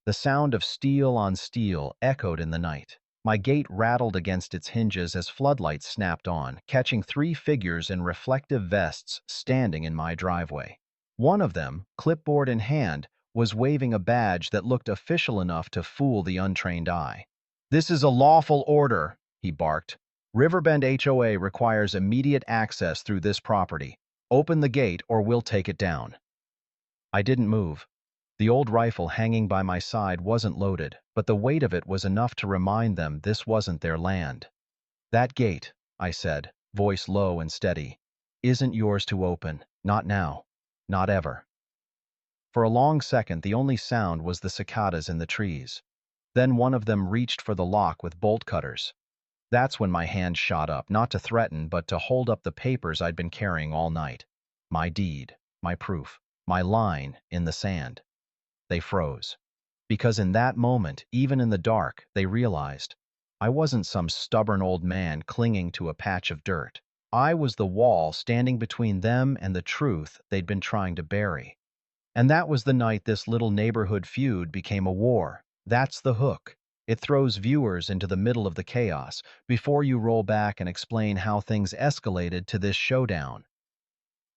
The sound of steel on steel echoed in the night. My gate rattled against its hinges as floodlights snapped on, catching three figures in reflective vests standing in my driveway. One of them, clipboard in hand, was waving a badge that looked official enough to fool the untrained eye. "This is a lawful order," he barked. "Riverbend HOA requires immediate access through this property. Open the gate or we'll take it down." I didn't move. The old rifle hanging by my side wasn't loaded, but the weight of it was enough to remind them this wasn't their land. "That gate," I said, voice low and steady, "isn't yours to open. Not now. Not ever." For a long second, the only sound was the cicadas in the trees. Then one of them reached for the lock with bolt cutters. That's when my hand shot up, not to threaten, but to hold up the papers I'd been carrying all night. My deed, my proof, my line in the sand. They froze. Because in that moment, even in the dark, they realized I wasn't some stubborn old man clinging to a patch of dirt. I was the wall standing between them and the truth they'd been trying to bury. And that was the night this little neighborhood feud became a war. That's the hook. It throws viewers into the middle of the chaos before you roll back and explain how things escalated to this showdown.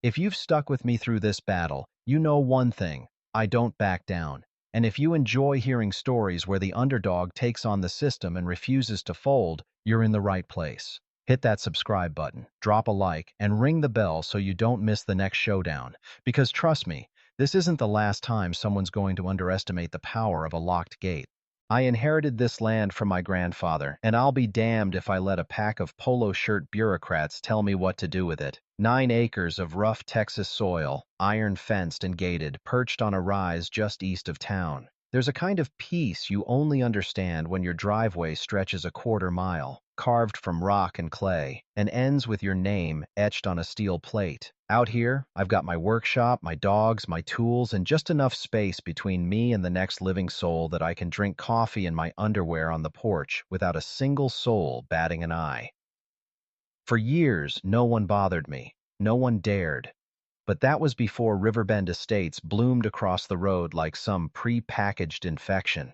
If you've stuck with me through this battle, you know one thing: I don't back down. And if you enjoy hearing stories where the underdog takes on the system and refuses to fold, you're in the right place. Hit that subscribe button, drop a like, and ring the bell so you don't miss the next showdown. Because trust me, this isn't the last time someone's going to underestimate the power of a locked gate. I inherited this land from my grandfather, and I'll be damned if I let a pack of polo shirt bureaucrats tell me what to do with it. 9 acres of rough Texas soil, iron fenced and gated, perched on a rise just east of town. There's a kind of peace you only understand when your driveway stretches a quarter-mile, carved from rock and clay, and ends with your name etched on a steel plate. Out here, I've got my workshop, my dogs, my tools, and just enough space between me and the next living soul that I can drink coffee in my underwear on the porch without a single soul batting an eye. For years, no one bothered me. No one dared. But that was before Riverbend Estates bloomed across the road like some pre-packaged infection.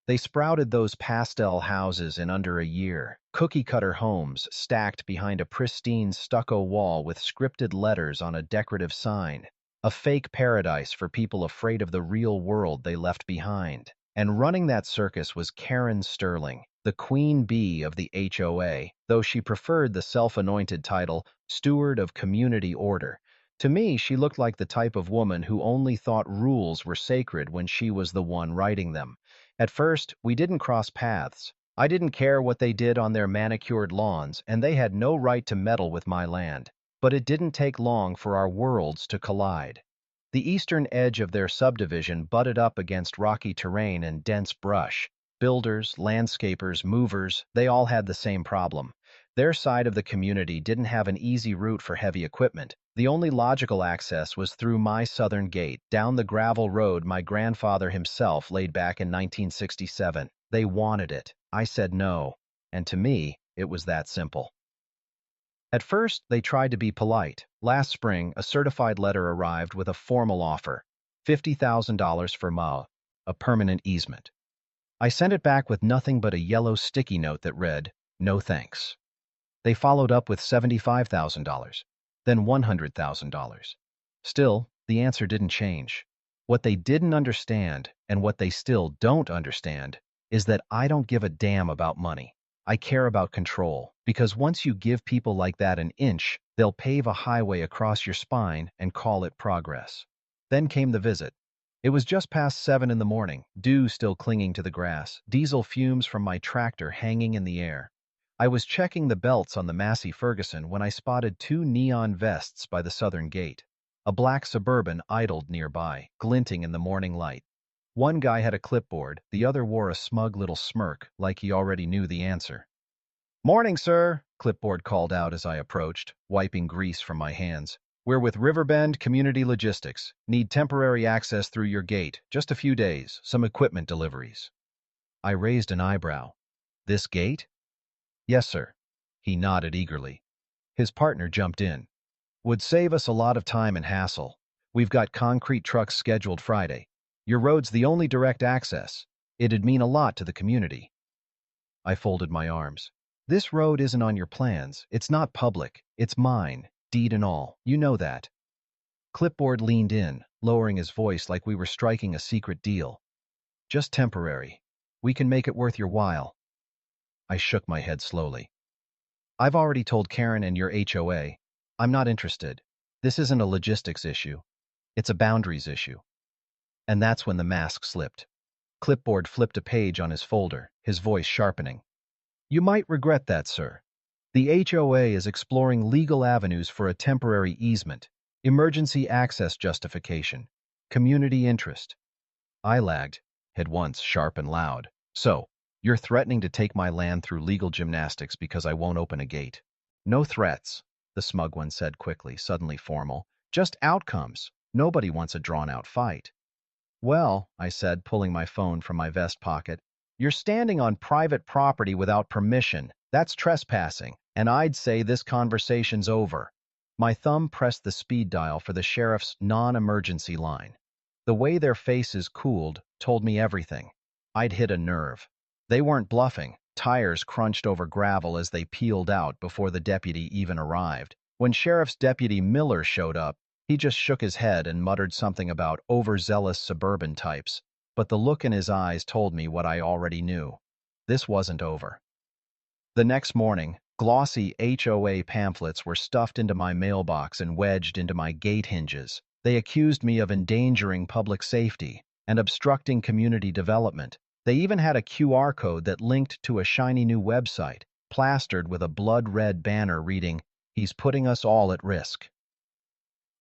They sprouted those pastel houses in under a year, cookie-cutter homes stacked behind a pristine stucco wall with scripted letters on a decorative sign, a fake paradise for people afraid of the real world they left behind. And running that circus was Karen Sterling, the queen bee of the HOA, though she preferred the self-anointed title Steward of Community Order. To me, she looked like the type of woman who only thought rules were sacred when she was the one writing them. At first, we didn't cross paths. I didn't care what they did on their manicured lawns, and they had no right to meddle with my land. But it didn't take long for our worlds to collide. The eastern edge of their subdivision butted up against rocky terrain and dense brush. Builders, landscapers, movers, they all had the same problem. Their side of the community didn't have an easy route for heavy equipment. The only logical access was through my southern gate, down the gravel road my grandfather himself laid back in 1967. They wanted it. I said no. And to me, it was that simple. At first, they tried to be polite. Last spring, a certified letter arrived with a formal offer: $50,000 for a permanent easement. I sent it back with nothing but a yellow sticky note that read, "No thanks." They followed up with $75,000, then $100,000. Still, the answer didn't change. What they didn't understand, and what they still don't understand, is that I don't give a damn about money. I care about control, because once you give people like that an inch, they'll pave a highway across your spine and call it progress. Then came the visit. It was just past 7 in the morning, dew still clinging to the grass, diesel fumes from my tractor hanging in the air. I was checking the belts on the Massey Ferguson when I spotted 2 neon vests by the southern gate. A black Suburban idled nearby, glinting in the morning light. One guy had a clipboard, the other wore a smug little smirk, like he already knew the answer. "Morning, sir," clipboard called out as I approached, wiping grease from my hands. "We're with Riverbend Community Logistics. Need temporary access through your gate. Just a few days. Some equipment deliveries." I raised an eyebrow. "This gate?" "Yes, sir." He nodded eagerly. His partner jumped in. "Would save us a lot of time and hassle. We've got concrete trucks scheduled Friday. Your road's the only direct access. It'd mean a lot to the community. I folded my arms. This road isn't on your plans. It's not public. It's mine, deed and all. You know that. Clipboard leaned in, lowering his voice like we were striking a secret deal. Just temporary. We can make it worth your while. I shook my head slowly. I've already told Karen and your HOA. I'm not interested. This isn't a logistics issue. It's a boundaries issue. And that's when the mask slipped. Clipboard flipped a page on his folder, his voice sharpening. You might regret that, sir. The HOA is exploring legal avenues for a temporary easement, emergency access justification, community interest. I lagged, at once sharp and loud. So, you're threatening to take my land through legal gymnastics because I won't open a gate. No threats, the smug one said quickly, suddenly formal. Just outcomes. Nobody wants a drawn-out fight. Well, I said, pulling my phone from my vest pocket, you're standing on private property without permission. That's trespassing, and I'd say this conversation's over. My thumb pressed the speed dial for the sheriff's non-emergency line. The way their faces cooled told me everything. I'd hit a nerve. They weren't bluffing. Tires crunched over gravel as they peeled out before the deputy even arrived. When Sheriff's Deputy Miller showed up, he just shook his head and muttered something about overzealous suburban types, but the look in his eyes told me what I already knew. This wasn't over. The next morning, glossy HOA pamphlets were stuffed into my mailbox and wedged into my gate hinges. They accused me of endangering public safety and obstructing community development. They even had a QR code that linked to a shiny new website, plastered with a blood-red banner reading, "He's putting us all at risk."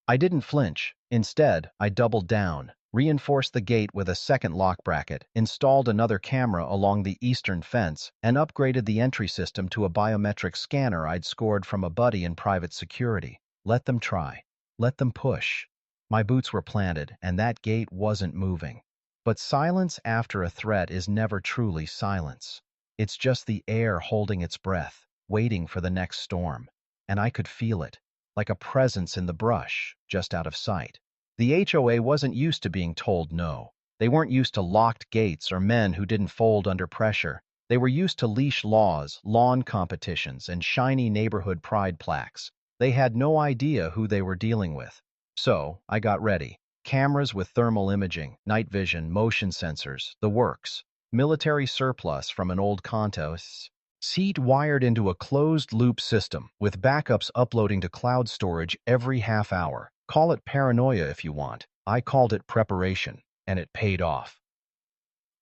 I didn't flinch. Instead, I doubled down, reinforced the gate with a second lock bracket, installed another camera along the eastern fence, and upgraded the entry system to a biometric scanner I'd scored from a buddy in private security. Let them try. Let them push. My boots were planted, and that gate wasn't moving. But silence after a threat is never truly silence. It's just the air holding its breath, waiting for the next storm. And I could feel it, like a presence in the brush, just out of sight. The HOA wasn't used to being told no. They weren't used to locked gates or men who didn't fold under pressure. They were used to leash laws, lawn competitions, and shiny neighborhood pride plaques. They had no idea who they were dealing with. So, I got ready. Cameras with thermal imaging, night vision, motion sensors, the works. Military surplus from an old contest. Seat wired into a closed-loop system, with backups uploading to cloud storage every half hour. Call it paranoia if you want. I called it preparation, and it paid off.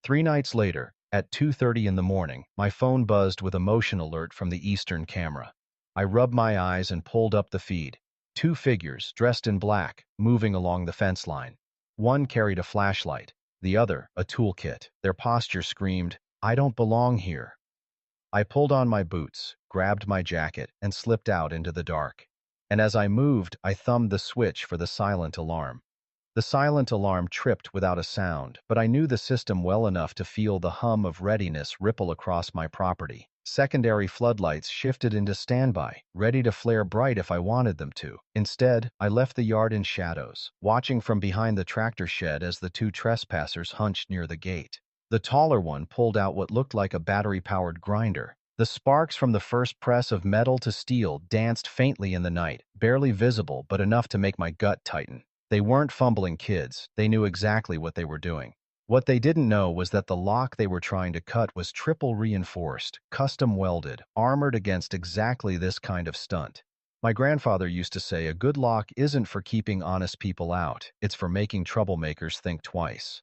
3 nights later, at 2:30 in the morning, my phone buzzed with a motion alert from the eastern camera. I rubbed my eyes and pulled up the feed. 2 figures, dressed in black, moving along the fence line. One carried a flashlight, the other a toolkit. Their posture screamed, "I don't belong here." I pulled on my boots, grabbed my jacket, and slipped out into the dark. And as I moved, I thumbed the switch for the silent alarm. The silent alarm tripped without a sound, but I knew the system well enough to feel the hum of readiness ripple across my property. Secondary floodlights shifted into standby, ready to flare bright if I wanted them to. Instead, I left the yard in shadows, watching from behind the tractor shed as the 2 trespassers hunched near the gate. The taller one pulled out what looked like a battery-powered grinder. The sparks from the first press of metal to steel danced faintly in the night, barely visible but enough to make my gut tighten. They weren't fumbling kids. They knew exactly what they were doing. What they didn't know was that the lock they were trying to cut was triple reinforced, custom welded, armored against exactly this kind of stunt. My grandfather used to say a good lock isn't for keeping honest people out, it's for making troublemakers think twice.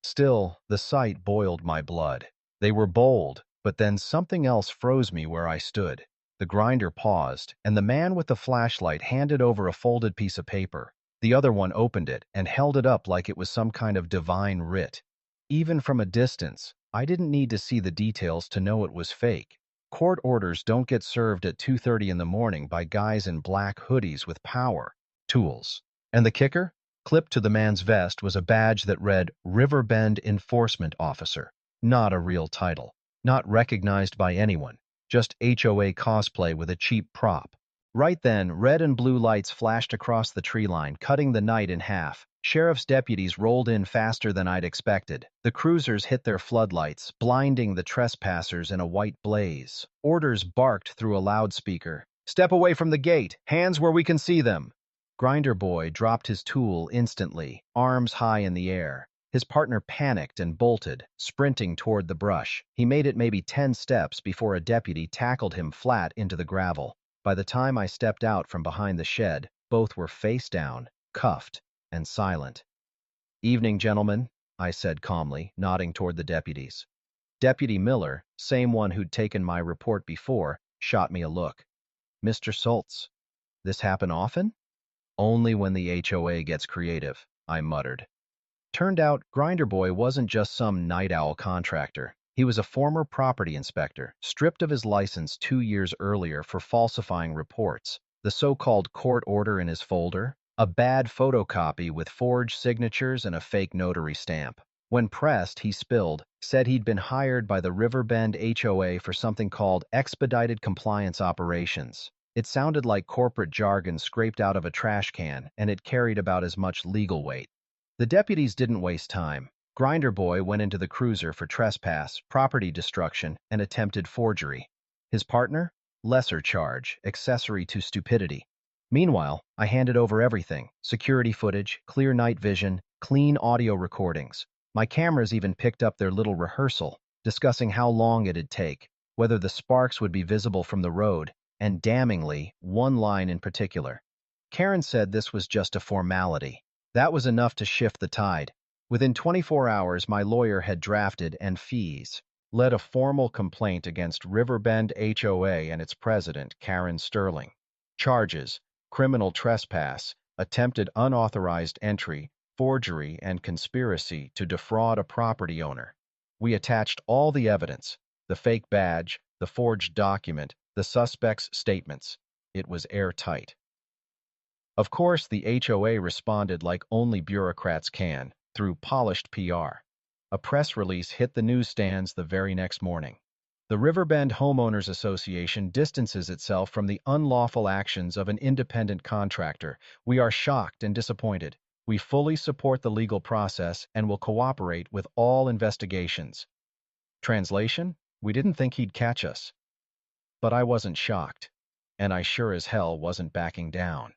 Still, the sight boiled my blood. They were bold, but then something else froze me where I stood. The grinder paused, and the man with the flashlight handed over a folded piece of paper. The other one opened it and held it up like it was some kind of divine writ. Even from a distance, I didn't need to see the details to know it was fake. Court orders don't get served at 2:30 in the morning by guys in black hoodies with power tools. And the kicker? Clipped to the man's vest was a badge that read Riverbend Enforcement Officer. Not a real title. Not recognized by anyone. Just HOA cosplay with a cheap prop. Right then, red and blue lights flashed across the tree line, cutting the night in half. Sheriff's deputies rolled in faster than I'd expected. The cruisers hit their floodlights, blinding the trespassers in a white blaze. Orders barked through a loudspeaker. "Step away from the gate! Hands where we can see them!" Grinder Boy dropped his tool instantly, arms high in the air. His partner panicked and bolted, sprinting toward the brush. He made it maybe 10 steps before a deputy tackled him flat into the gravel. By the time I stepped out from behind the shed, both were face down, cuffed, and silent. "Evening, gentlemen," I said calmly, nodding toward the deputies. Deputy Miller, same one who'd taken my report before, shot me a look. "Mr. Schultz, this happen often?" "Only when the HOA gets creative," I muttered. Turned out, Grinder Boy wasn't just some night owl contractor. He was a former property inspector, stripped of his license 2 years earlier for falsifying reports. The so-called court order in his folder, a bad photocopy with forged signatures and a fake notary stamp. When pressed, he said he'd been hired by the Riverbend HOA for something called expedited compliance operations. It sounded like corporate jargon scraped out of a trash can, and it carried about as much legal weight. The deputies didn't waste time. Grinder Boy went into the cruiser for trespass, property destruction, and attempted forgery. His partner? Lesser charge, accessory to stupidity. Meanwhile, I handed over everything: security footage, clear night vision, clean audio recordings. My cameras even picked up their little rehearsal, discussing how long it'd take, whether the sparks would be visible from the road, and damningly, one line in particular. Karen said this was just a formality. That was enough to shift the tide. Within 24 hours, my lawyer had drafted and led a formal complaint against Riverbend HOA and its president, Karen Sterling. Charges: criminal trespass, attempted unauthorized entry, forgery, and conspiracy to defraud a property owner. We attached all the evidence: the fake badge, the forged document, the suspect's statements. It was airtight. Of course, the HOA responded like only bureaucrats can, through polished PR. A press release hit the newsstands the very next morning. The Riverbend Homeowners Association distances itself from the unlawful actions of an independent contractor. "We are shocked and disappointed. We fully support the legal process and will cooperate with all investigations." Translation: we didn't think he'd catch us. But I wasn't shocked, and I sure as hell wasn't backing down.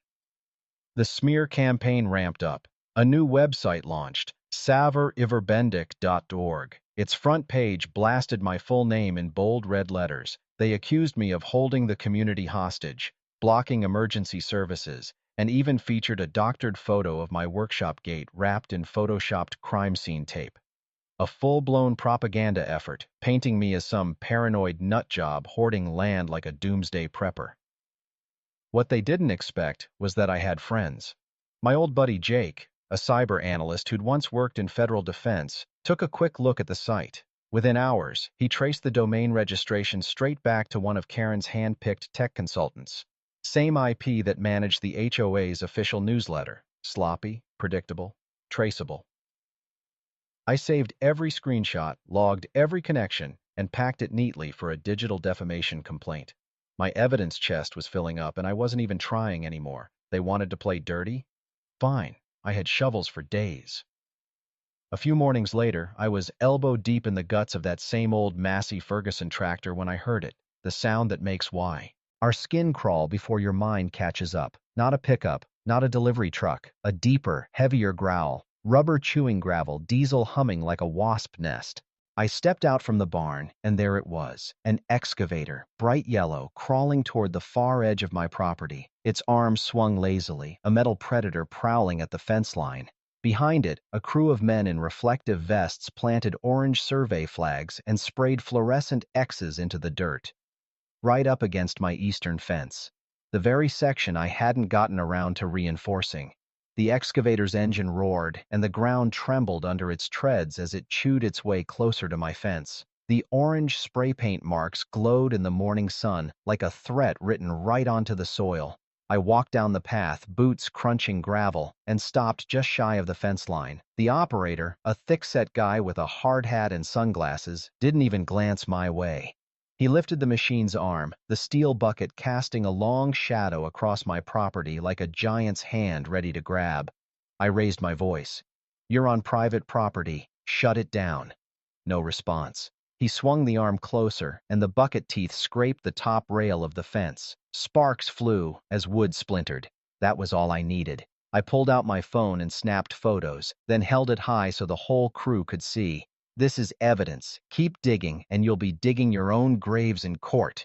The smear campaign ramped up. A new website launched, saveriverbendic.org. Its front page blasted my full name in bold red letters. They accused me of holding the community hostage, blocking emergency services, and even featured a doctored photo of my workshop gate wrapped in photoshopped crime scene tape. A full-blown propaganda effort, painting me as some paranoid nutjob hoarding land like a doomsday prepper. What they didn't expect was that I had friends. My old buddy Jake, a cyber analyst who'd once worked in federal defense, took a quick look at the site. Within hours, he traced the domain registration straight back to one of Karen's hand-picked tech consultants. Same IP that managed the HOA's official newsletter. Sloppy, predictable, traceable. I saved every screenshot, logged every connection, and packed it neatly for a digital defamation complaint. My evidence chest was filling up, and I wasn't even trying anymore. They wanted to play dirty? Fine. I had shovels for days. A few mornings later, I was elbow-deep in the guts of that same old Massey Ferguson tractor when I heard it, the sound that makes our skin crawl before your mind catches up. Not a pickup, not a delivery truck, a deeper, heavier growl, rubber chewing gravel, diesel humming like a wasp nest. I stepped out from the barn, and there it was, an excavator, bright yellow, crawling toward the far edge of my property. Its arms swung lazily, a metal predator prowling at the fence line. Behind it, a crew of men in reflective vests planted orange survey flags and sprayed fluorescent X's into the dirt. Right up against my eastern fence, the very section I hadn't gotten around to reinforcing. The excavator's engine roared, and the ground trembled under its treads as it chewed its way closer to my fence. The orange spray paint marks glowed in the morning sun like a threat written right onto the soil. I walked down the path, boots crunching gravel, and stopped just shy of the fence line. The operator, a thick-set guy with a hard hat and sunglasses, didn't even glance my way. He lifted the machine's arm, the steel bucket casting a long shadow across my property like a giant's hand ready to grab. I raised my voice. "You're on private property. Shut it down." No response. He swung the arm closer, and the bucket teeth scraped the top rail of the fence. Sparks flew as wood splintered. That was all I needed. I pulled out my phone and snapped photos, then held it high so the whole crew could see. "This is evidence. Keep digging, and you'll be digging your own graves in court."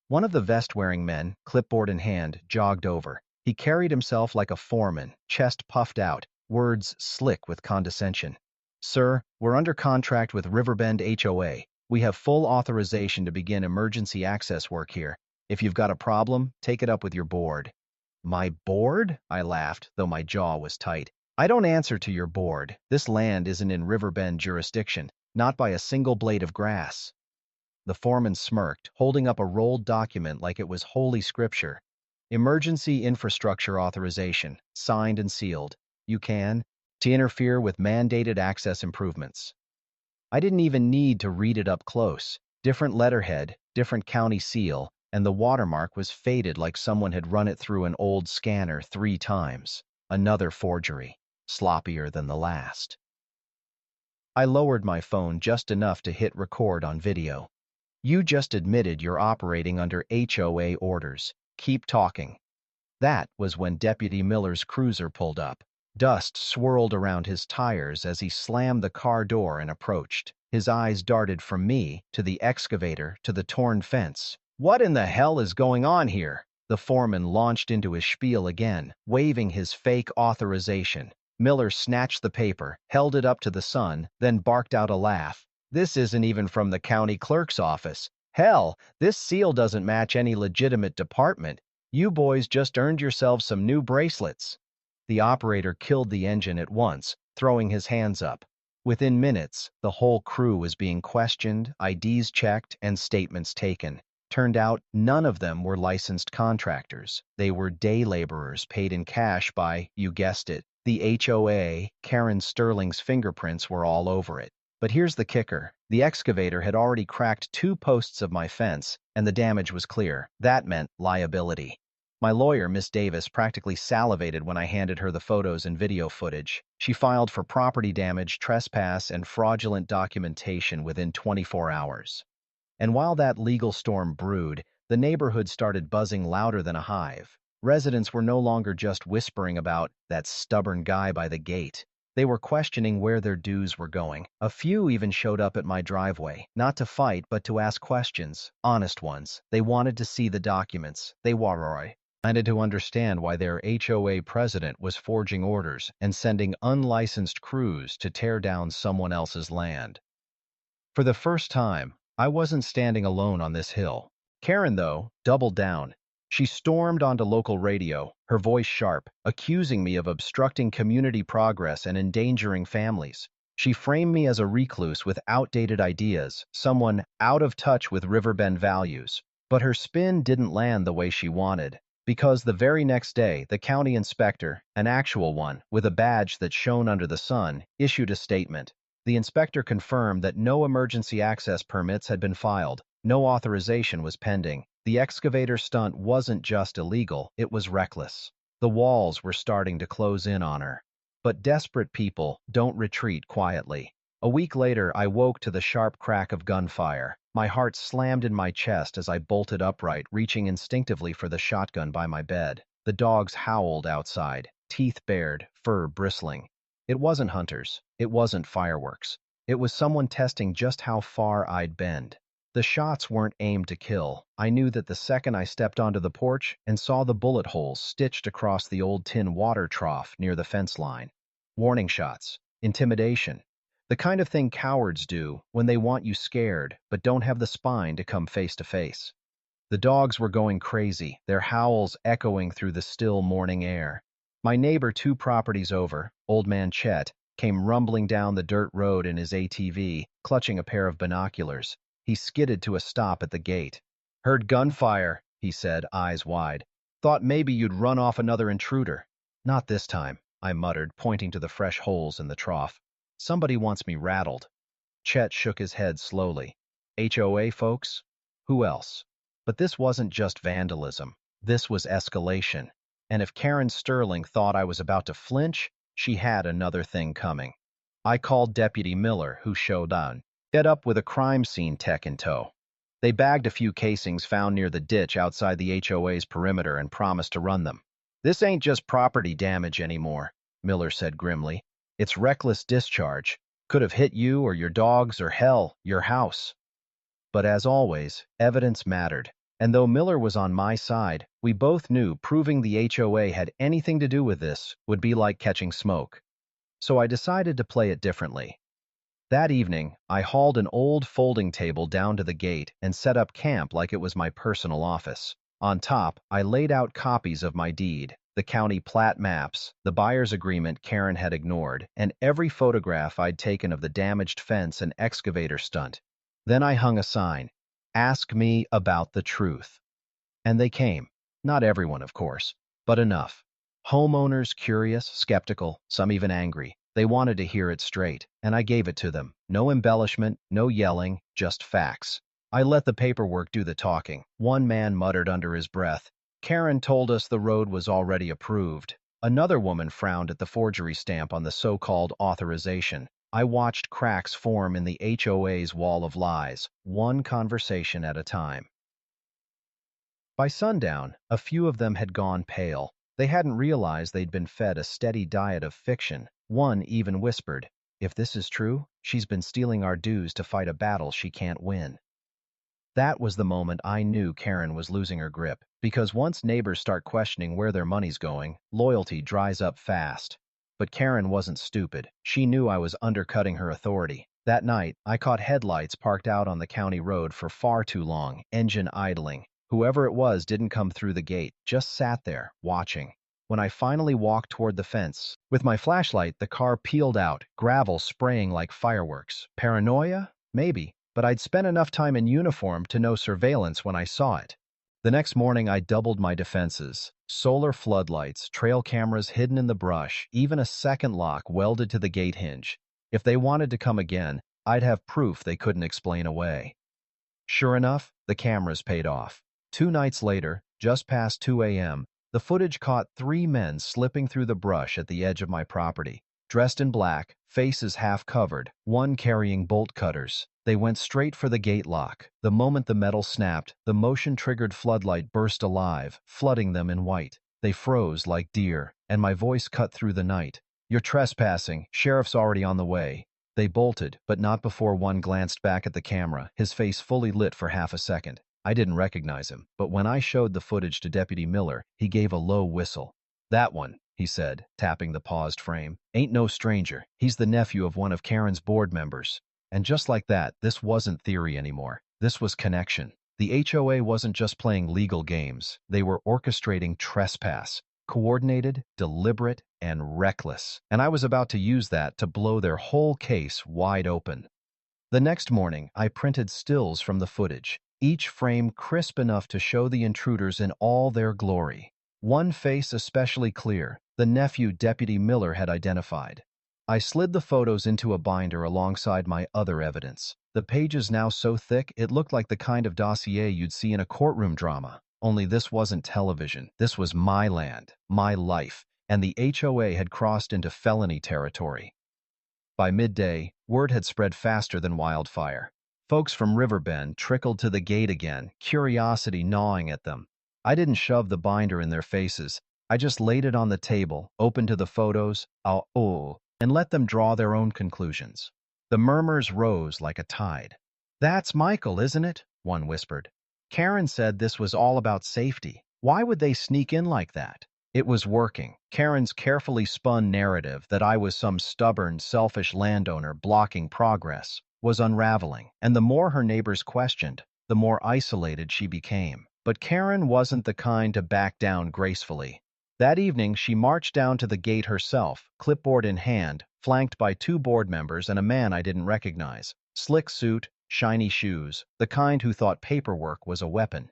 One of the vest-wearing men, clipboard in hand, jogged over. He carried himself like a foreman, chest puffed out, words slick with condescension. "Sir, we're under contract with Riverbend HOA. We have full authorization to begin emergency access work here. If you've got a problem, take it up with your board." "My board?" I laughed, though my jaw was tight. "I don't answer to your board. This land isn't in Riverbend jurisdiction, not by a single blade of grass." The foreman smirked, holding up a rolled document like it was holy scripture. "Emergency infrastructure authorization, signed and sealed. You can, to interfere with mandated access improvements." I didn't even need to read it up close. Different letterhead, different county seal, and the watermark was faded like someone had run it through an old scanner 3 times. Another forgery, sloppier than the last. I lowered my phone just enough to hit record on video. "You just admitted you're operating under HOA orders. Keep talking." That was when Deputy Miller's cruiser pulled up. Dust swirled around his tires as he slammed the car door and approached. His eyes darted from me to the excavator to the torn fence. "What in the hell is going on here?" The foreman launched into his spiel again, waving his fake authorization. Miller snatched the paper, held it up to the sun, then barked out a laugh. "This isn't even from the county clerk's office. Hell, this seal doesn't match any legitimate department. You boys just earned yourselves some new bracelets." The operator killed the engine at once, throwing his hands up. Within minutes, the whole crew was being questioned, IDs checked, and statements taken. Turned out, none of them were licensed contractors. They were day laborers paid in cash by, you guessed it, the HOA. Karen Sterling's fingerprints were all over it. But here's the kicker. The excavator had already cracked 2 posts of my fence, and the damage was clear. That meant liability. My lawyer, Miss Davis, practically salivated when I handed her the photos and video footage. She filed for property damage, trespass, and fraudulent documentation within 24 hours. And while that legal storm brewed, the neighborhood started buzzing louder than a hive. Residents were no longer just whispering about that stubborn guy by the gate. They were questioning where their dues were going. A few even showed up at my driveway, not to fight, but to ask questions, honest ones. They wanted to see the documents. They wanted to understand why their HOA president was forging orders and sending unlicensed crews to tear down someone else's land. For the first time, I wasn't standing alone on this hill. Karen, though, doubled down. She stormed onto local radio, her voice sharp, accusing me of obstructing community progress and endangering families. She framed me as a recluse with outdated ideas, someone out of touch with Riverbend values. But her spin didn't land the way she wanted, because the very next day, the county inspector, an actual one, with a badge that shone under the sun, issued a statement. The inspector confirmed that no emergency access permits had been filed, no authorization was pending. The excavator stunt wasn't just illegal, it was reckless. The walls were starting to close in on her. But desperate people don't retreat quietly. A week later, I woke to the sharp crack of gunfire. My heart slammed in my chest as I bolted upright, reaching instinctively for the shotgun by my bed. The dogs howled outside, teeth bared, fur bristling. It wasn't hunters. It wasn't fireworks. It was someone testing just how far I'd bend. The shots weren't aimed to kill. I knew that the second I stepped onto the porch and saw the bullet holes stitched across the old tin water trough near the fence line. Warning shots. Intimidation. The kind of thing cowards do when they want you scared but don't have the spine to come face to face. The dogs were going crazy, their howls echoing through the still morning air. My neighbor 2 properties over, Old Man Chet, came rumbling down the dirt road in his ATV, clutching a pair of binoculars. He skidded to a stop at the gate. "Heard gunfire," he said, eyes wide. "Thought maybe you'd run off another intruder." "Not this time," I muttered, pointing to the fresh holes in the trough. "Somebody wants me rattled." Chet shook his head slowly. "HOA folks? Who else?" But this wasn't just vandalism. This was escalation. And if Karen Sterling thought I was about to flinch, she had another thing coming. I called Deputy Miller, who showed on, set up with a crime scene tech in tow. They bagged a few casings found near the ditch outside the HOA's perimeter and promised to run them. This ain't just property damage anymore, Miller said grimly. It's reckless discharge. Could have hit you or your dogs or hell, your house. But as always, evidence mattered. And though Miller was on my side, we both knew proving the HOA had anything to do with this would be like catching smoke. So I decided to play it differently. That evening, I hauled an old folding table down to the gate and set up camp like it was my personal office. On top, I laid out copies of my deed, the county plat maps, the buyer's agreement Karen had ignored, and every photograph I'd taken of the damaged fence and excavator stunt. Then I hung a sign, "Ask me about the truth." And they came. Not everyone, of course, but enough. Homeowners curious, skeptical, some even angry. They wanted to hear it straight, and I gave it to them. No embellishment, no yelling, just facts. I let the paperwork do the talking. One man muttered under his breath, "Karen told us the road was already approved." Another woman frowned at the forgery stamp on the so-called authorization. I watched cracks form in the HOA's wall of lies, one conversation at a time. By sundown, a few of them had gone pale. They hadn't realized they'd been fed a steady diet of fiction. One even whispered, "If this is true, she's been stealing our dues to fight a battle she can't win." That was the moment I knew Karen was losing her grip, because once neighbors start questioning where their money's going, loyalty dries up fast. But Karen wasn't stupid. She knew I was undercutting her authority. That night, I caught headlights parked out on the county road for far too long, engine idling. Whoever it was didn't come through the gate, just sat there, watching. When I finally walked toward the fence, with my flashlight, the car peeled out, gravel spraying like fireworks. Paranoia? Maybe. But I'd spent enough time in uniform to know surveillance when I saw it. The next morning, I doubled my defenses. Solar floodlights, trail cameras hidden in the brush, even a second lock welded to the gate hinge. If they wanted to come again, I'd have proof they couldn't explain away. Sure enough, the cameras paid off. 2 nights later, just past 2 a.m., the footage caught 3 men slipping through the brush at the edge of my property. Dressed in black, faces half covered, one carrying bolt cutters. They went straight for the gate lock. The moment the metal snapped, the motion-triggered floodlight burst alive, flooding them in white. They froze like deer, and my voice cut through the night. "You're trespassing. Sheriff's already on the way." They bolted, but not before one glanced back at the camera, his face fully lit for half a second. I didn't recognize him, but when I showed the footage to Deputy Miller, he gave a low whistle. "That one," he said, tapping the paused frame, "ain't no stranger. He's the nephew of one of Karen's board members." And just like that, this wasn't theory anymore. This was connection. The HOA wasn't just playing legal games. They were orchestrating trespass. Coordinated, deliberate, and reckless. And I was about to use that to blow their whole case wide open. The next morning, I printed stills from the footage, each frame crisp enough to show the intruders in all their glory. One face especially clear, the nephew Deputy Miller had identified. I slid the photos into a binder alongside my other evidence. The pages now so thick it looked like the kind of dossier you'd see in a courtroom drama. Only this wasn't television. This was my land, my life, and the HOA had crossed into felony territory. By midday, word had spread faster than wildfire. Folks from Riverbend trickled to the gate again, curiosity gnawing at them. I didn't shove the binder in their faces. I just laid it on the table, opened to the photos, and let them draw their own conclusions. The murmurs rose like a tide. "That's Michael, isn't it?" one whispered. "Karen said this was all about safety. Why would they sneak in like that?" It was working. Karen's carefully spun narrative that I was some stubborn, selfish landowner blocking progress was unraveling, and the more her neighbors questioned, the more isolated she became. But Karen wasn't the kind to back down gracefully. That evening, she marched down to the gate herself, clipboard in hand, flanked by 2 board members and a man I didn't recognize. Slick suit, shiny shoes, the kind who thought paperwork was a weapon.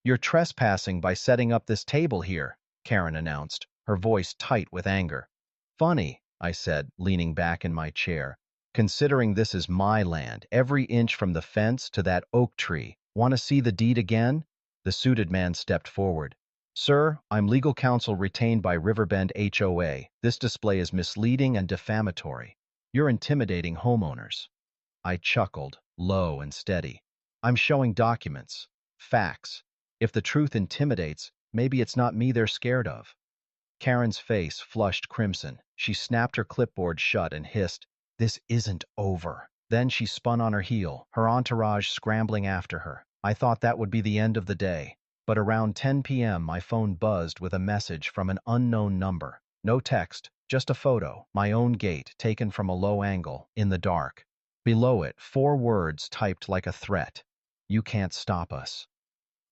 "You're trespassing by setting up this table here," Karen announced, her voice tight with anger. "Funny," I said, leaning back in my chair. "Considering this is my land, every inch from the fence to that oak tree. Want to see the deed again?" The suited man stepped forward. Sir, I'm legal counsel retained by Riverbend HOA. This display is misleading and defamatory. You're intimidating homeowners. I chuckled, low and steady. I'm showing documents, facts. If the truth intimidates, maybe it's not me they're scared of. Karen's face flushed crimson. She snapped her clipboard shut and hissed, "This isn't over." Then she spun on her heel, her entourage scrambling after her. I thought that would be the end of the day. But around 10 p.m., my phone buzzed with a message from an unknown number. No text, just a photo, my own gate taken from a low angle, in the dark. Below it, 4 words typed like a threat. "You can't stop us."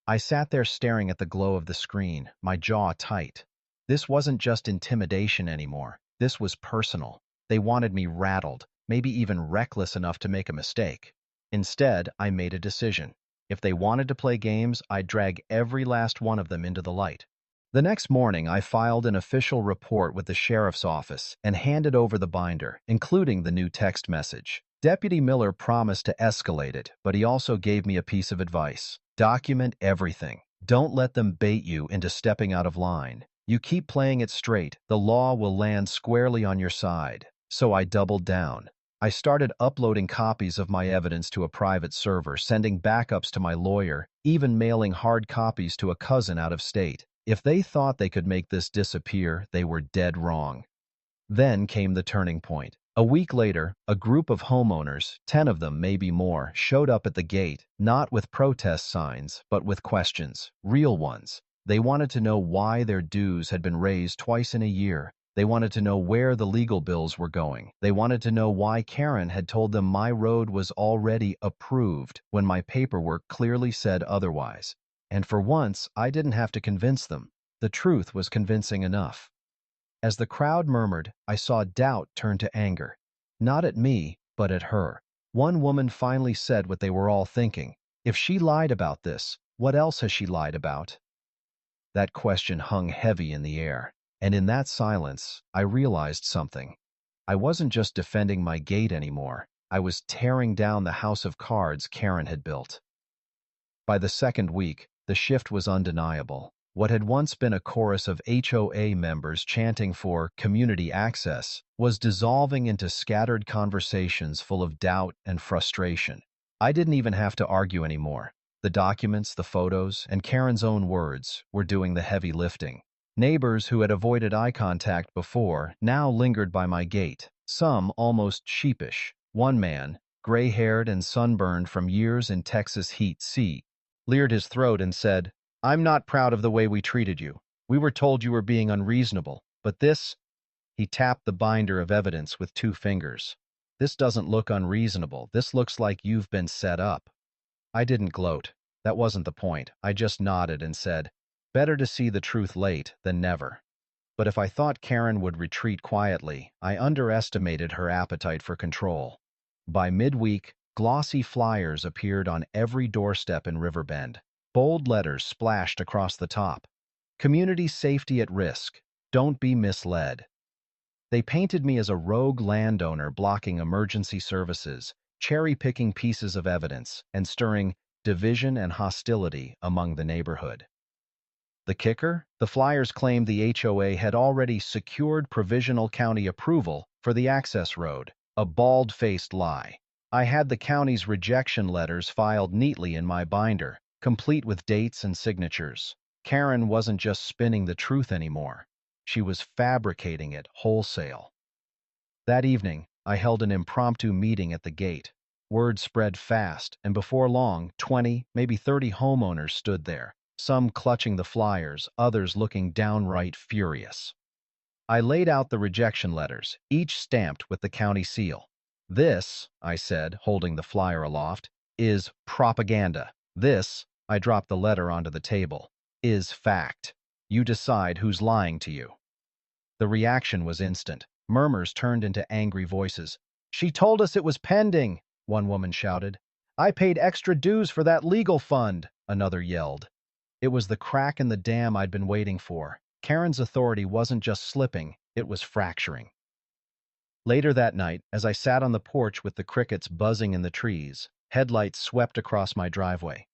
I sat there staring at the glow of the screen, my jaw tight. This wasn't just intimidation anymore. This was personal. They wanted me rattled, maybe even reckless enough to make a mistake. Instead, I made a decision. If they wanted to play games, I'd drag every last one of them into the light. The next morning, I filed an official report with the sheriff's office and handed over the binder, including the new text message. Deputy Miller promised to escalate it, but he also gave me a piece of advice. Document everything. Don't let them bait you into stepping out of line. You keep playing it straight, the law will land squarely on your side. So I doubled down. I started uploading copies of my evidence to a private server, sending backups to my lawyer, even mailing hard copies to a cousin out of state. If they thought they could make this disappear, they were dead wrong. Then came the turning point. A week later, a group of homeowners, 10 of them, maybe more, showed up at the gate, not with protest signs, but with questions, real ones. They wanted to know why their dues had been raised twice in a year. They wanted to know where the legal bills were going. They wanted to know why Karen had told them my road was already approved when my paperwork clearly said otherwise. And for once, I didn't have to convince them. The truth was convincing enough. As the crowd murmured, I saw doubt turn to anger. Not at me, but at her. One woman finally said what they were all thinking. If she lied about this, what else has she lied about? That question hung heavy in the air, and in that silence, I realized something. I wasn't just defending my gate anymore. I was tearing down the house of cards Karen had built. By the second week, the shift was undeniable. What had once been a chorus of HOA members chanting for community access was dissolving into scattered conversations full of doubt and frustration. I didn't even have to argue anymore. The documents, the photos, and Karen's own words were doing the heavy lifting. Neighbors who had avoided eye contact before now lingered by my gate, some almost sheepish. One man, gray-haired and sunburned from years in Texas heat, cleared his throat and said, "I'm not proud of the way we treated you. We were told you were being unreasonable, but this—" He tapped the binder of evidence with 2 fingers. "This doesn't look unreasonable. This looks like you've been set up." I didn't gloat. That wasn't the point. I just nodded and said, "Better to see the truth late than never." But if I thought Karen would retreat quietly, I underestimated her appetite for control. By midweek, glossy flyers appeared on every doorstep in Riverbend. Bold letters splashed across the top. "Community safety at risk. Don't be misled." They painted me as a rogue landowner blocking emergency services, cherry-picking pieces of evidence, and stirring division and hostility among the neighborhood. The kicker? The flyers claimed the HOA had already secured provisional county approval for the access road. A bald-faced lie. I had the county's rejection letters filed neatly in my binder, complete with dates and signatures. Karen wasn't just spinning the truth anymore. She was fabricating it wholesale. That evening, I held an impromptu meeting at the gate. Word spread fast, and before long, 20, maybe 30 homeowners stood there, some clutching the flyers, others looking downright furious. I laid out the rejection letters, each stamped with the county seal. "This," I said, holding the flyer aloft, "is propaganda. This," I dropped the letter onto the table, "is fact. You decide who's lying to you." The reaction was instant. Murmurs turned into angry voices. "She told us it was pending," one woman shouted. "I paid extra dues for that legal fund," another yelled. It was the crack in the dam I'd been waiting for. Karen's authority wasn't just slipping, it was fracturing. Later that night, as I sat on the porch with the crickets buzzing in the trees, headlights swept across my driveway.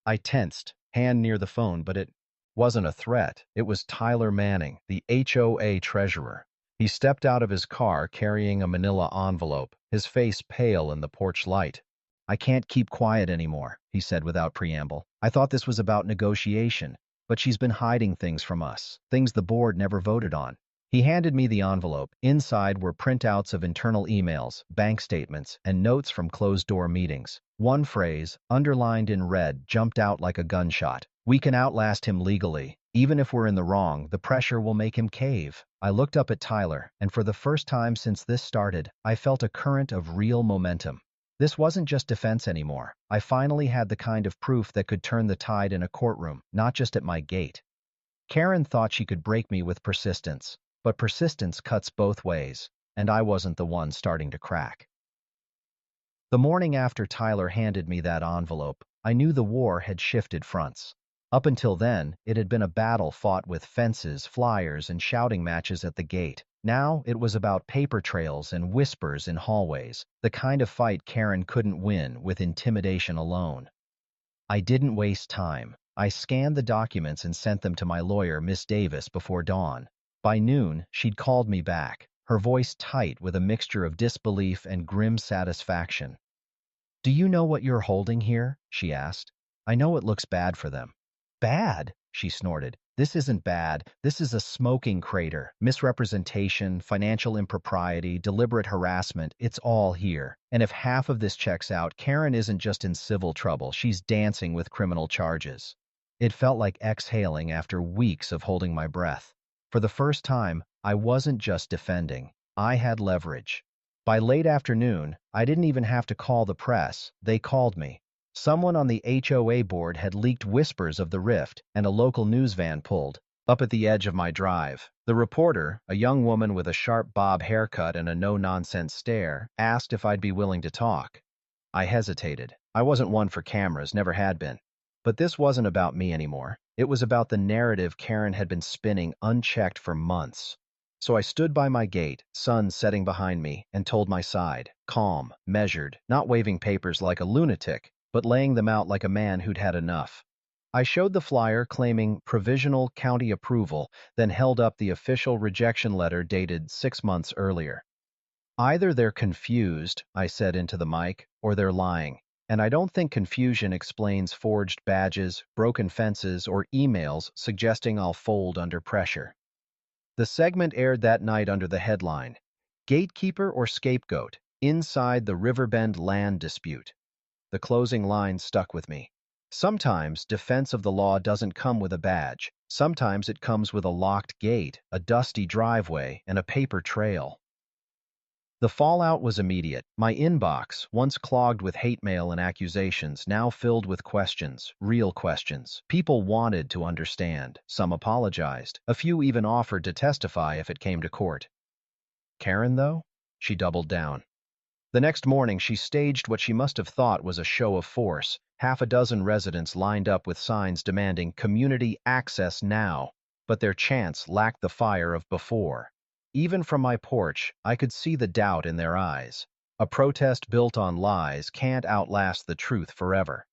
I tensed, hand near the phone, but it wasn't a threat. It was Tyler Manning, the HOA treasurer. He stepped out of his car carrying a manila envelope, his face pale in the porch light. "I can't keep quiet anymore," he said without preamble. "I thought this was about negotiation, but she's been hiding things from us, things the board never voted on." He handed me the envelope. Inside were printouts of internal emails, bank statements, and notes from closed-door meetings. One phrase, underlined in red, jumped out like a gunshot. "We can outlast him legally. Even if we're in the wrong, the pressure will make him cave." I looked up at Tyler, and for the first time since this started, I felt a current of real momentum. This wasn't just defense anymore. I finally had the kind of proof that could turn the tide in a courtroom, not just at my gate. Karen thought she could break me with persistence, but persistence cuts both ways, and I wasn't the one starting to crack. The morning after Tyler handed me that envelope, I knew the war had shifted fronts. Up until then, it had been a battle fought with fences, flyers, and shouting matches at the gate. Now, it was about paper trails and whispers in hallways, the kind of fight Karen couldn't win with intimidation alone. I didn't waste time. I scanned the documents and sent them to my lawyer, Miss Davis, before dawn. By noon, she'd called me back, her voice tight with a mixture of disbelief and grim satisfaction. "Do you know what you're holding here?" she asked. "I know it looks bad for them." "Bad?" she snorted. "This isn't bad. This is a smoking crater. Misrepresentation, financial impropriety, deliberate harassment, it's all here. And if half of this checks out, Karen isn't just in civil trouble, she's dancing with criminal charges." It felt like exhaling after weeks of holding my breath. For the first time, I wasn't just defending. I had leverage. By late afternoon, I didn't even have to call the press. They called me. Someone on the HOA board had leaked whispers of the rift, and a local news van pulled up at the edge of my drive. The reporter, a young woman with a sharp bob haircut and a no-nonsense stare, asked if I'd be willing to talk. I hesitated. I wasn't one for cameras, never had been. But this wasn't about me anymore. It was about the narrative Karen had been spinning unchecked for months. So I stood by my gate, sun setting behind me, and told my side, calm, measured, not waving papers like a lunatic, but laying them out like a man who'd had enough. I showed the flyer claiming provisional county approval, then held up the official rejection letter dated 6 months earlier. "Either they're confused," I said into the mic, "or they're lying. And I don't think confusion explains forged badges, broken fences, or emails suggesting I'll fold under pressure." The segment aired that night under the headline, "Gatekeeper or Scapegoat? Inside the Riverbend Land Dispute." The closing line stuck with me. Sometimes defense of the law doesn't come with a badge. Sometimes it comes with a locked gate, a dusty driveway, and a paper trail. The fallout was immediate. My inbox, once clogged with hate mail and accusations, now filled with questions, real questions. People wanted to understand. Some apologized. A few even offered to testify if it came to court. Karen, though? She doubled down. The next morning, she staged what she must have thought was a show of force. Half a dozen residents lined up with signs demanding community access now, but their chants lacked the fire of before. Even from my porch, I could see the doubt in their eyes. A protest built on lies can't outlast the truth forever.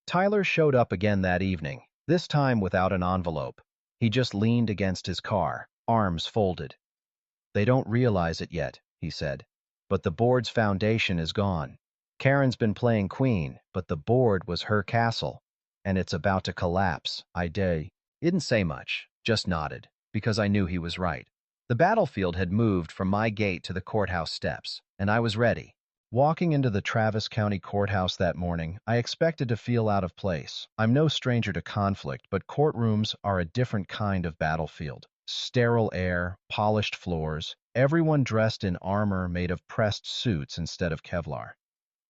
Tyler showed up again that evening, this time without an envelope. He just leaned against his car, arms folded. "They don't realize it yet," he said, "but the board's foundation is gone. Karen's been playing queen, but the board was her castle, and it's about to collapse." I didn't say much, just nodded, because I knew he was right. The battlefield had moved from my gate to the courthouse steps, and I was ready. Walking into the Travis County Courthouse that morning, I expected to feel out of place. I'm no stranger to conflict, but courtrooms are a different kind of battlefield. Sterile air, polished floors, everyone dressed in armor made of pressed suits instead of Kevlar.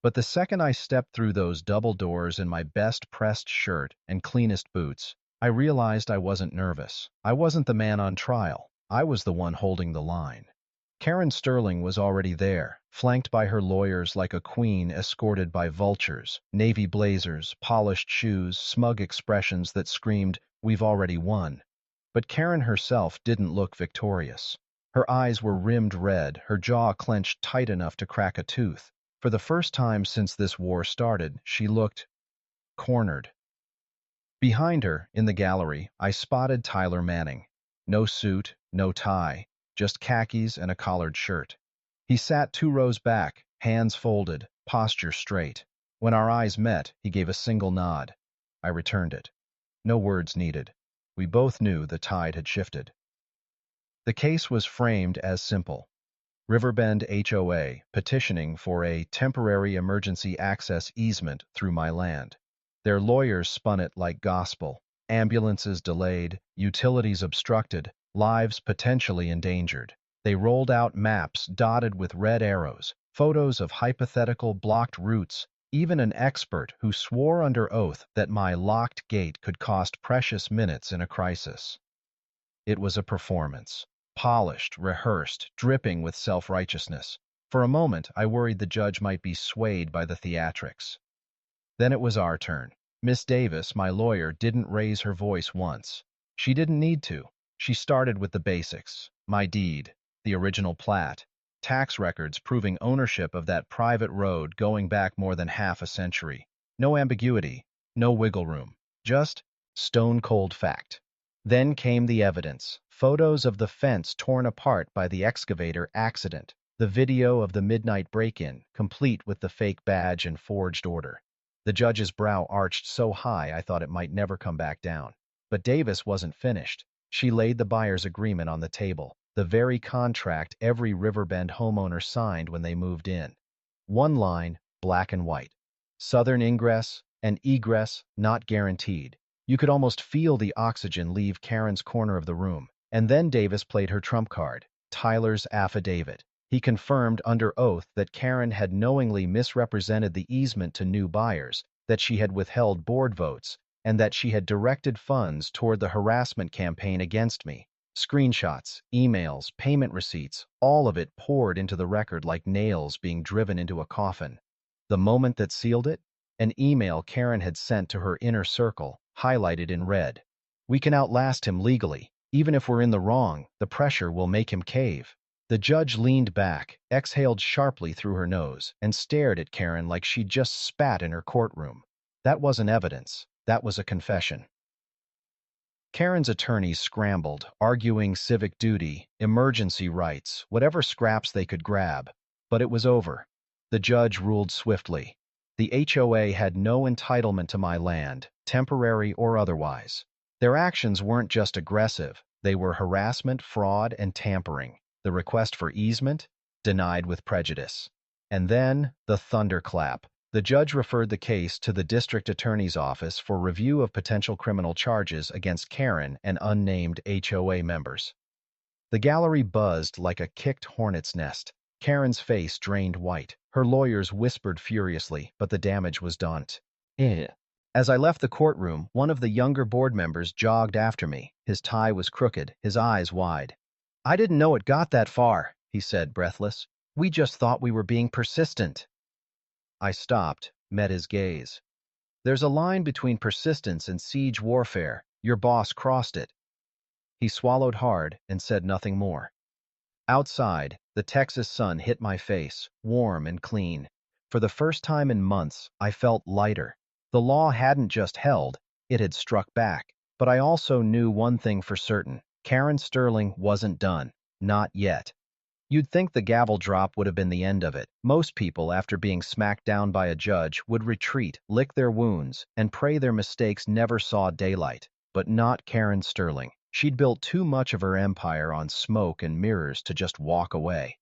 But the second I stepped through those double doors in my best pressed shirt and cleanest boots, I realized I wasn't nervous. I wasn't the man on trial. I was the one holding the line. Karen Sterling was already there, flanked by her lawyers like a queen escorted by vultures, navy blazers, polished shoes, smug expressions that screamed, "We've already won." But Karen herself didn't look victorious. Her eyes were rimmed red, her jaw clenched tight enough to crack a tooth. For the first time since this war started, she looked cornered. Behind her, in the gallery, I spotted Tyler Manning. No suit, no tie, just khakis and a collared shirt. He sat 2 rows back, hands folded, posture straight. When our eyes met, he gave a single nod. I returned it. No words needed. We both knew the tide had shifted. The case was framed as simple. Riverbend HOA petitioning for a temporary emergency access easement through my land. Their lawyers spun it like gospel. Ambulances delayed, utilities obstructed, lives potentially endangered. They rolled out maps dotted with red arrows, photos of hypothetical blocked routes, even an expert who swore under oath that my locked gate could cost precious minutes in a crisis. It was a performance. Polished, rehearsed, dripping with self-righteousness. For a moment, I worried the judge might be swayed by the theatrics. Then it was our turn. Miss Davis, my lawyer, didn't raise her voice once. She didn't need to. She started with the basics. My deed, the original plat, tax records proving ownership of that private road going back more than half a century. No ambiguity, no wiggle room. Just stone-cold fact. Then came the evidence. Photos of the fence torn apart by the excavator accident. The video of the midnight break-in, complete with the fake badge and forged order. The judge's brow arched so high I thought it might never come back down. But Davis wasn't finished. She laid the buyer's agreement on the table, the very contract every Riverbend homeowner signed when they moved in. One line, black and white. Southern ingress and egress not guaranteed. You could almost feel the oxygen leave Karen's corner of the room. And then Davis played her trump card, Tyler's affidavit. He confirmed under oath that Karen had knowingly misrepresented the easement to new buyers, that she had withheld board votes, and that she had directed funds toward the harassment campaign against me. Screenshots, emails, payment receipts, all of it poured into the record like nails being driven into a coffin. The moment that sealed it? An email Karen had sent to her inner circle, highlighted in red. We can outlast him legally. Even if we're in the wrong, the pressure will make him cave. The judge leaned back, exhaled sharply through her nose, and stared at Karen like she'd just spat in her courtroom. That wasn't evidence. That was a confession. Karen's attorneys scrambled, arguing civic duty, emergency rights, whatever scraps they could grab. But it was over. The judge ruled swiftly. The HOA had no entitlement to my land, temporary or otherwise. Their actions weren't just aggressive. They were harassment, fraud, and tampering. The request for easement, denied with prejudice. And then, the thunderclap. The judge referred the case to the district attorney's office for review of potential criminal charges against Karen and unnamed HOA members. The gallery buzzed like a kicked hornet's nest. Karen's face drained white. Her lawyers whispered furiously, but the damage was done. As I left the courtroom, one of the younger board members jogged after me. His tie was crooked, his eyes wide. "I didn't know it got that far," he said, breathless. "We just thought we were being persistent." I stopped, met his gaze. "There's a line between persistence and siege warfare. Your boss crossed it." He swallowed hard and said nothing more. Outside, the Texas sun hit my face, warm and clean. For the first time in months, I felt lighter. The law hadn't just held, it had struck back. But I also knew one thing for certain. Karen Sterling wasn't done. Not yet. You'd think the gavel drop would have been the end of it. Most people, after being smacked down by a judge, would retreat, lick their wounds, and pray their mistakes never saw daylight. But not Karen Sterling. She'd built too much of her empire on smoke and mirrors to just walk away.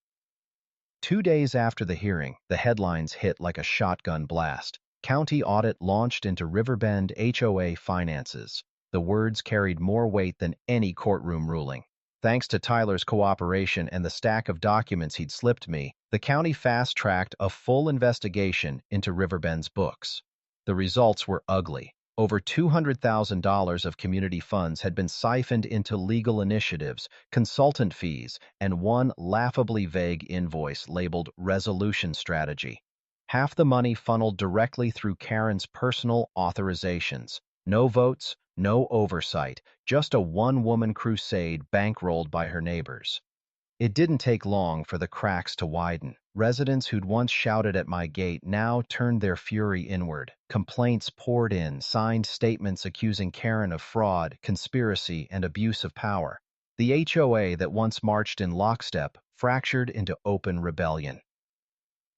2 days after the hearing, the headlines hit like a shotgun blast. County audit launched into Riverbend HOA finances. The words carried more weight than any courtroom ruling. Thanks to Tyler's cooperation and the stack of documents he'd slipped me, the county fast-tracked a full investigation into Riverbend's books. The results were ugly. Over $200,000 of community funds had been siphoned into legal initiatives, consultant fees, and one laughably vague invoice labeled resolution strategy. Half the money funneled directly through Karen's personal authorizations. No votes, no oversight, just a one-woman crusade bankrolled by her neighbors. It didn't take long for the cracks to widen. Residents who'd once shouted at my gate now turned their fury inward. Complaints poured in, signed statements accusing Karen of fraud, conspiracy, and abuse of power. The HOA that once marched in lockstep fractured into open rebellion.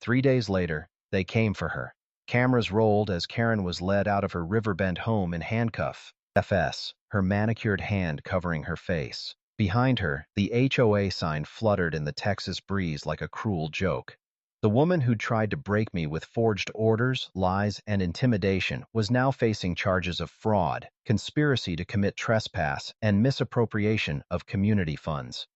3 days later, they came for her. Cameras rolled as Karen was led out of her Riverbend home in handcuffs, her manicured hand covering her face. Behind her, the HOA sign fluttered in the Texas breeze like a cruel joke. The woman who'd tried to break me with forged orders, lies, and intimidation was now facing charges of fraud, conspiracy to commit trespass, and misappropriation of community funds.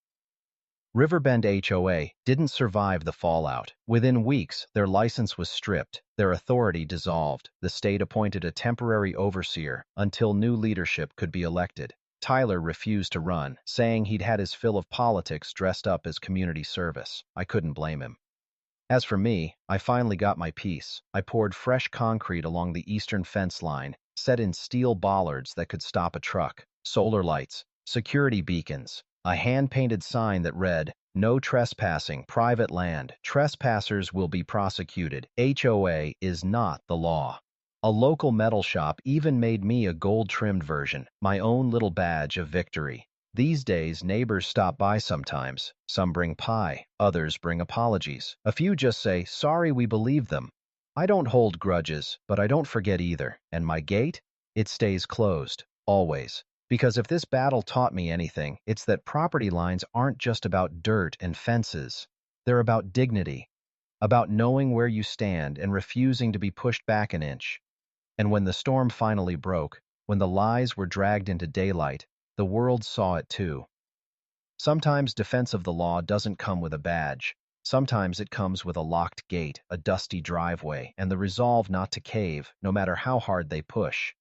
Riverbend HOA didn't survive the fallout. Within weeks, their license was stripped, their authority dissolved. The state appointed a temporary overseer until new leadership could be elected. Tyler refused to run, saying he'd had his fill of politics dressed up as community service. I couldn't blame him. As for me, I finally got my piece. I poured fresh concrete along the eastern fence line, set in steel bollards that could stop a truck, solar lights, security beacons, a hand-painted sign that read, "No trespassing, private land. Trespassers will be prosecuted. HOA is not the law." A local metal shop even made me a gold-trimmed version, my own little badge of victory. These days, neighbors stop by sometimes. Some bring pie, others bring apologies. A few just say, "Sorry we believed them." I don't hold grudges, but I don't forget either. And my gate? It stays closed, always. Because if this battle taught me anything, it's that property lines aren't just about dirt and fences. They're about dignity, about knowing where you stand and refusing to be pushed back an inch. And when the storm finally broke, when the lies were dragged into daylight, the world saw it too. Sometimes defense of the law doesn't come with a badge. Sometimes it comes with a locked gate, a dusty driveway, and the resolve not to cave, no matter how hard they push.